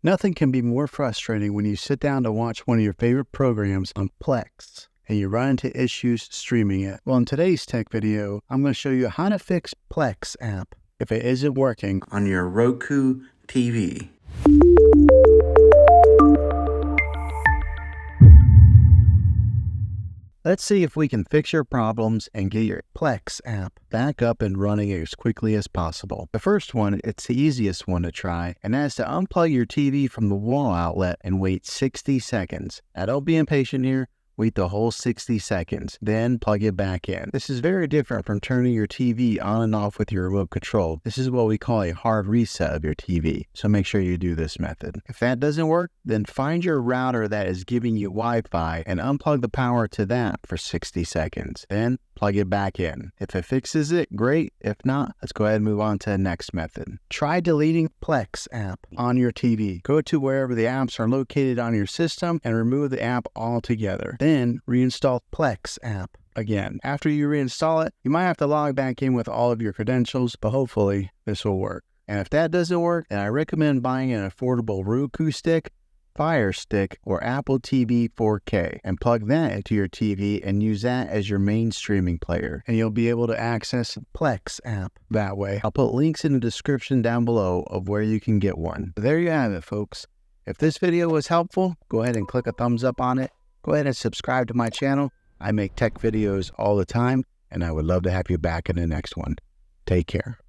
Nothing can be more frustrating when you sit down to watch one of your favorite programs on Plex and you run into issues streaming it. Well, in today's tech video, I'm going to show you how to fix Plex App if it isn't working on your Roku TV. Let's see if we can fix your problems and get your Plex app back up and running as quickly as possible. The first one, it's the easiest one to try, and that's to unplug your TV from the wall outlet and wait 60 seconds. Now don't be impatient here. Wait the whole 60 seconds, then plug it back in. This is very different from turning your TV on and off with your remote control. This is what we call a hard reset of your TV, so make sure you do this method. If that doesn't work, then find your router that is giving you Wi-Fi and unplug the power to that for 60 seconds. Then plug it back in. If it fixes it, great. If not, let's go ahead and move on to the next method. Try deleting Plex app on your TV. Go to wherever the apps are located on your system and remove the app altogether. Then reinstall Plex app again. After you reinstall it, you might have to log back in with all of your credentials, but hopefully this will work. And if that doesn't work, then I recommend buying an affordable Roku stick, Fire Stick, or Apple TV 4K and plug that into your TV and use that as your main streaming player, and you'll be able to access Plex app that way. I'll put links in the description down below of where you can get one. There you have it, folks. If this video was helpful, go ahead and click a thumbs up on it. Go ahead and subscribe to my channel. I make tech videos all the time, and I would love to have you back in the next one. Take care.